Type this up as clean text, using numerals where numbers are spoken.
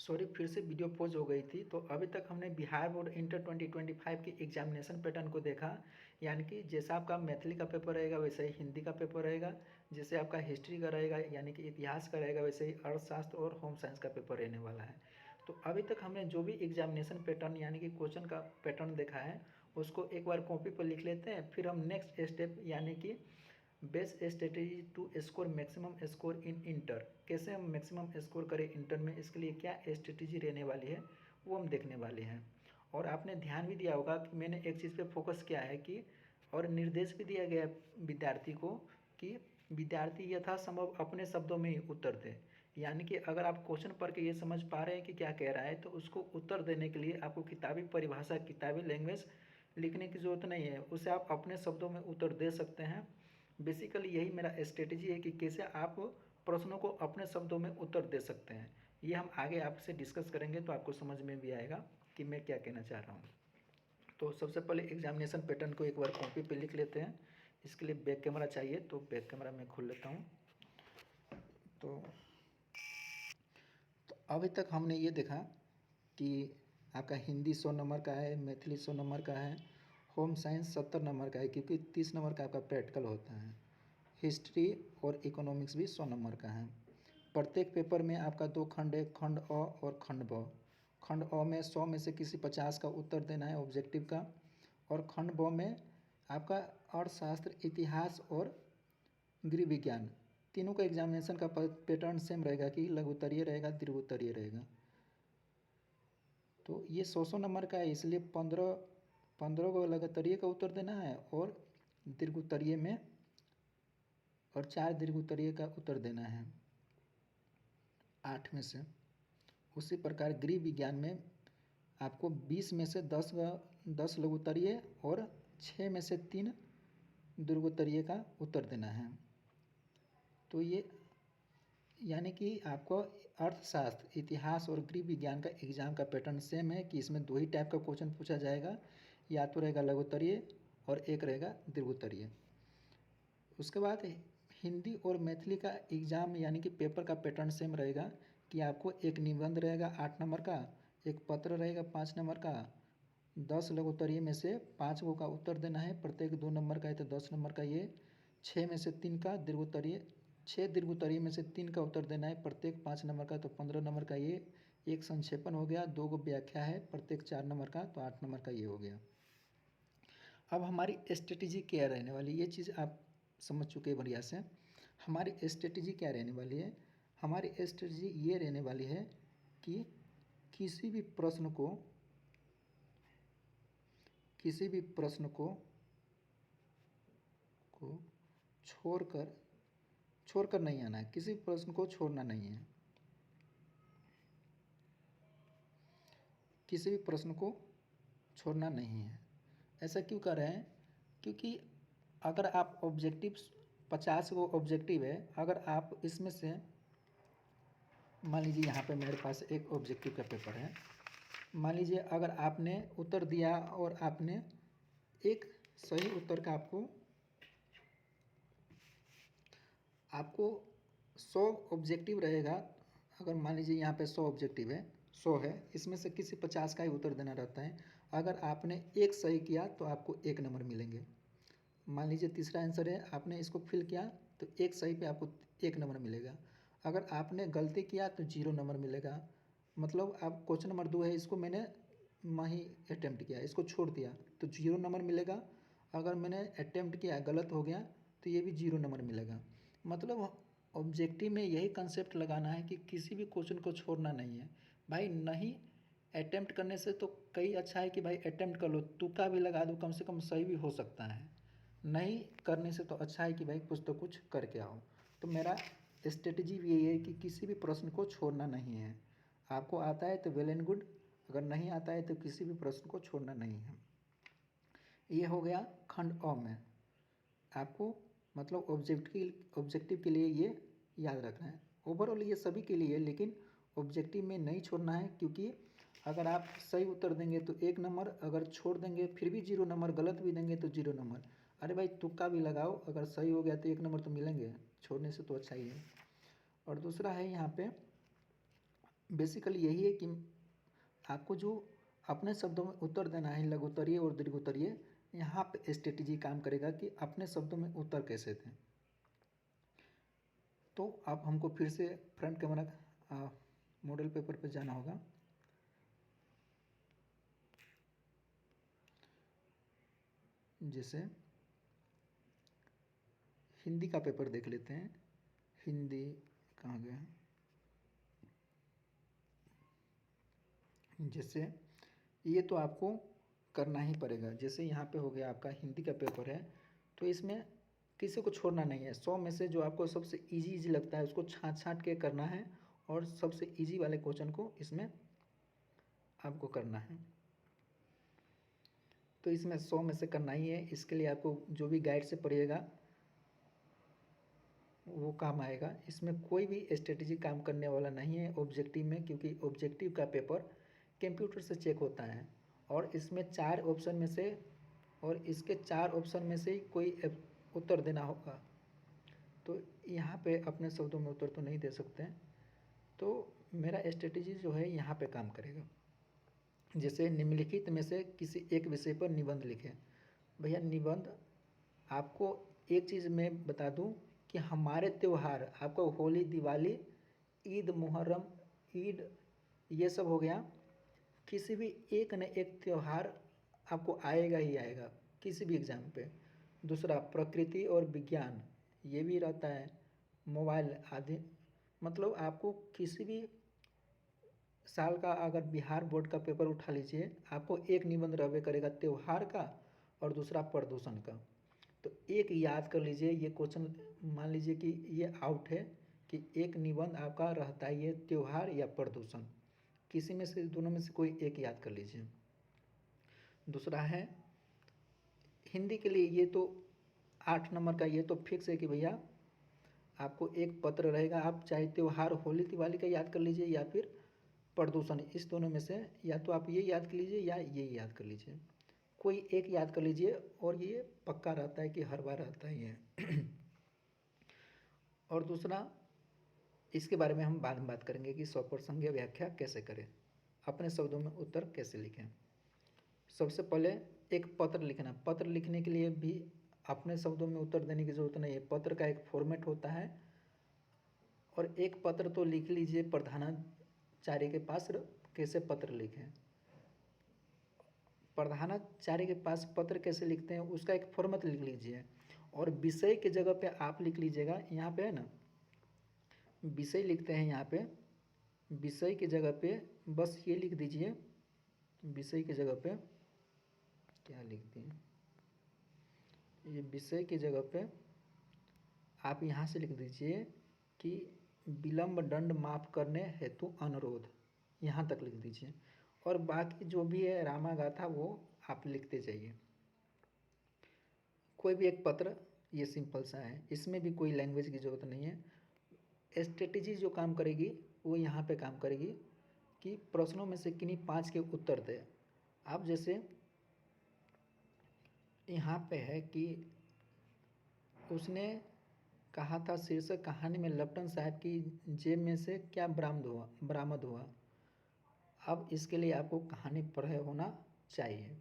Sorry, फिर से video pause हो गई थी। तो अभी तक हमने बिहार बोर्ड इंटर 2025 की एग्जामिनेशन पैटर्न को देखा, यानी कि जैसा आपका मैथिली का पेपर रहेगा वैसे ही हिंदी का पेपर रहेगा, जैसे आपका हिस्ट्री का रहेगा यानी कि इतिहास का रहेगा वैसे ही अर्थशास्त्र और होम साइंस का पेपर रहने वाला है। तो अभी तक हमने जो भी एग्जामिनेशन पैटर्न यानी कि क्वेश्चन का पैटर्न देखा है उसको एक बार कॉपी पर लिख लेते हैं, फिर हम नेक्स्ट स्टेप यानी कि best strategy to score maximum score in inter, कैसे हम मैक्सिमम स्कोर करें इंटर में, इसके लिए क्या स्ट्रेटेजी रहने वाली है वो हम देखने वाले हैं। और आपने ध्यान भी दिया होगा कि मैंने एक चीज़ पे फोकस किया है कि और निर्देश भी दिया गया है विद्यार्थी को कि विद्यार्थी यथासंभव अपने शब्दों में ही उत्तर दे, यानी कि अगर आप क्वेश्चन पढ़ के ये समझ पा रहे हैं कि क्या कह रहा है तो उसको उत्तर देने के लिए आपको किताबी परिभाषा किताबी लैंग्वेज लिखने की ज़रूरत नहीं है, उसे आप अपने शब्दों में उत्तर दे सकते हैं। बेसिकली यही मेरा स्ट्रेटेजी है कि कैसे आप प्रश्नों को अपने शब्दों में उत्तर दे सकते हैं। ये हम आगे आपसे डिस्कस करेंगे तो आपको समझ में भी आएगा कि मैं क्या कहना चाह रहा हूँ। तो सबसे पहले एग्जामिनेशन पैटर्न को एक बार कॉपी पे लिख लेते हैं। इसके लिए बैक कैमरा चाहिए, तो बैक कैमरा मैं खोल लेता हूँ। तो अभी तक हमने ये देखा कि आपका हिंदी 100 नंबर का है, मैथिली 100 नंबर का है, होम साइंस 70 नंबर का है क्योंकि 30 नंबर का आपका प्रैक्टिकल होता है, हिस्ट्री और इकोनॉमिक्स भी 100 नंबर का है। प्रत्येक पेपर में आपका 2 खंड है, खंड अ और खंड ब। खंड अ में 100 में से किसी 50 का उत्तर देना है ऑब्जेक्टिव का, और खंड ब में आपका अर्थशास्त्र, इतिहास और गृह विज्ञान तीनों का एग्जामिनेशन का पैटर्न सेम रहेगा कि लघु उत्तरीय रहेगा, दीर्घ उत्तरीय रहेगा। तो ये 100 नंबर का है, इसलिए 15 को लघु उत्तरीय का उत्तर देना है और दीर्घ उत्तरीय में और 4 दीर्घ उत्तरीय का उत्तर देना है 8 में से। उसी प्रकार गृह विज्ञान में आपको 20 में से 10 लघु उत्तरीय और 6 में से 3 दीर्घ उत्तरीय का उत्तर देना है। तो ये यानी कि आपको अर्थशास्त्र, इतिहास और गृह विज्ञान का एग्जाम का पैटर्न सेम है कि इसमें 2 ही टाइप का क्वेश्चन पूछा जाएगा, या तो रहेगा लघु उत्तरीय और एक रहेगा दीर्घ उत्तरीय। उसके बाद हिंदी और मैथिली का एग्ज़ाम यानी कि पेपर का पैटर्न सेम रहेगा कि आपको एक निबंध रहेगा 8 नंबर का, एक पत्र रहेगा 5 नंबर का, 10 लघु उत्तरीय में से 5 को का उत्तर देना है, प्रत्येक 2 नंबर का है तो 10 नंबर का ये, 6 में से 3 का दीर्घ उत्तरीय, 6 दीर्घ उत्तरीय में से 3 का उत्तर देना है, प्रत्येक 5 नंबर का तो 15 नंबर का ये, एक संक्षेपण हो गया, 2 को व्याख्या है प्रत्येक 4 नंबर का तो 8 नंबर का ये हो गया। अब हमारी स्ट्रेटेजी क्या रहने वाली, ये चीज़ आप समझ चुके हैं बढ़िया से। हमारी स्ट्रेटेजी क्या रहने वाली है, हमारी स्ट्रेटेजी ये रहने वाली है कि किसी भी प्रश्न को छोड़कर नहीं आना है, किसी प्रश्न को छोड़ना नहीं है, किसी भी प्रश्न को छोड़ना नहीं है। ऐसा क्यों कर रहे हैं, क्योंकि अगर आप ऑब्जेक्टिव 50 को ऑब्जेक्टिव है, अगर आप इसमें से मान लीजिए यहाँ पे मेरे पास एक ऑब्जेक्टिव का पेपर है, मान लीजिए अगर आपने उत्तर दिया और आपने एक सही उत्तर का आपको 100 ऑब्जेक्टिव रहेगा। अगर मान लीजिए यहाँ पे 100 ऑब्जेक्टिव है, 100 है, इसमें से किसी 50 का ही उत्तर देना रहता है। अगर आपने एक सही किया तो आपको 1 नंबर मिलेंगे। मान लीजिए तीसरा आंसर है, आपने इसको फिल किया तो एक सही पे आपको 1 नंबर मिलेगा। अगर आपने गलती किया तो 0 नंबर मिलेगा। मतलब आप क्वेश्चन नंबर 2 है, इसको मैंने नहीं अटैम्प्ट किया, इसको छोड़ दिया तो 0 नंबर मिलेगा। अगर मैंने अटैम्प्ट किया गलत हो गया तो ये भी 0 नंबर मिलेगा। मतलब ऑब्जेक्टिव में यही कंसेप्ट लगाना है कि किसी भी क्वेश्चन को छोड़ना नहीं है भाई। नहीं अटैम्प्ट करने से तो कई अच्छा है कि भाई अटैम्प्ट कर लो, तुक्का भी लगा दो, कम से कम सही भी हो सकता है। नहीं करने से तो अच्छा है कि भाई कुछ तो कुछ करके आओ। तो मेरा स्ट्रेटजी भी यही है कि किसी भी प्रश्न को छोड़ना नहीं है। आपको आता है तो वेल एंड गुड, अगर नहीं आता है तो किसी भी प्रश्न को छोड़ना नहीं है। ये हो गया खंड अ में। आपको मतलब ऑब्जेक्टिव के लिए ये याद रखना है। ओवरऑल ये सभी के लिए, लेकिन ऑब्जेक्टिव में नहीं छोड़ना है, क्योंकि अगर आप सही उत्तर देंगे तो 1 नंबर, अगर छोड़ देंगे फिर भी 0 नंबर, गलत भी देंगे तो 0 नंबर। अरे भाई तुक्का भी लगाओ, अगर सही हो गया तो 1 नंबर तो मिलेंगे, छोड़ने से तो अच्छा ही है। और दूसरा है यहाँ पे बेसिकली यही है कि आपको जो अपने शब्दों में उत्तर देना है, लघु उत्तरीय और दीर्घ उत्तरीय, यहाँ पे स्ट्रेटेजी काम करेगा कि अपने शब्दों में उत्तर कैसे दें। तो अब हमको फिर से फ्रंट कैमरा मॉडल पेपर पे जाना होगा। जैसे हिंदी का पेपर देख लेते हैं। हिंदी कहाँ गया? जैसे ये तो आपको करना ही पड़ेगा। जैसे यहाँ पे हो गया आपका हिंदी का पेपर है, तो इसमें किसी को छोड़ना नहीं है। 100 में से जो आपको सबसे इजी लगता है उसको छाँट के करना है, और सबसे इजी वाले क्वेश्चन को इसमें आपको करना है। तो इसमें 100 में से करना ही है। इसके लिए आपको जो भी गाइड से पढ़िएगा वो काम आएगा। इसमें कोई भी स्ट्रेटेजी काम करने वाला नहीं है ऑब्जेक्टिव में, क्योंकि ऑब्जेक्टिव का पेपर कंप्यूटर से चेक होता है, और इसमें 4 ऑप्शन में से, और इसके 4 ऑप्शन में से ही कोई उत्तर देना होगा। तो यहाँ पे अपने शब्दों में उत्तर तो नहीं दे सकते हैं। तो मेरा स्ट्रेटेजी जो है यहाँ पे काम करेगा। जैसे निम्नलिखित में से किसी एक विषय पर निबंध लिखें। भैया निबंध, आपको एक चीज़ मैं बता दूं कि हमारे त्यौहार, आपका होली, दिवाली, ईद, मुहर्रम, ईद, ये सब हो गया। किसी भी एक न एक त्यौहार आपको आएगा ही आएगा किसी भी एग्ज़ाम पे। दूसरा प्रकृति और विज्ञान, ये भी रहता है। मोबाइल आदि, मतलब आपको किसी भी साल का अगर बिहार बोर्ड का पेपर उठा लीजिए, आपको एक निबंध रहबे करेगा त्यौहार का, और दूसरा प्रदूषण का। तो एक याद कर लीजिए, ये क्वेश्चन मान लीजिए कि ये आउट है, कि एक निबंध आपका रहता है ये त्यौहार या प्रदूषण, किसी में से दोनों में से कोई एक याद कर लीजिए। दूसरा है हिंदी के लिए, ये तो 8 नंबर का ये तो फिक्स है कि भैया आपको एक पत्र रहेगा। आप चाहे त्यौहार होली दिवाली का याद कर लीजिए या फिर प्रदूषण, इस दोनों में से या तो आप ये याद कर लीजिए या ये याद कर लीजिए, कोई एक याद कर लीजिए, और ये पक्का रहता है कि हर बार रहता ही है। और दूसरा, इसके बारे में हम बाद में बात करेंगे कि स्वप्रसंज्ञ व्याख्या कैसे करें, अपने शब्दों में उत्तर कैसे लिखें। सबसे पहले एक पत्र लिखना। पत्र लिखने के लिए भी अपने शब्दों में उत्तर देने की ज़रूरत नहीं है। पत्र का एक फॉर्मेट होता है, और एक पत्र तो लिख लीजिए प्रधानाचार्य के पास कैसे पत्र लिखें। प्रधानाचार्य के पास पत्र कैसे लिखते हैं उसका एक फॉर्मेट लिख लीजिए, और विषय के जगह पे आप लिख लीजिएगा। यहाँ पे है ना, विषय लिखते हैं, यहाँ पे विषय की जगह पे बस ये लिख दीजिए। विषय की जगह पे क्या लिख दिए, ये विषय की जगह पे आप यहाँ से लिख दीजिए कि विलंब दंड माफ करने हेतु अनुरोध, यहाँ तक लिख दीजिए। और बाकी जो भी है रामा गाथा वो आप लिखते जाइए। कोई भी एक पत्र, ये सिंपल सा है, इसमें भी कोई लैंग्वेज की ज़रूरत नहीं है। स्ट्रेटेजी जो काम करेगी वो यहाँ पे काम करेगी कि प्रश्नों में से किन्हीं 5 के उत्तर दें। आप जैसे यहाँ पे है कि उसने कहा था शीर्षक कहानी में लप्टन साहब की जेब में से क्या बरामद हुआ। अब इसके लिए आपको कहानी पढ़े होना चाहिए।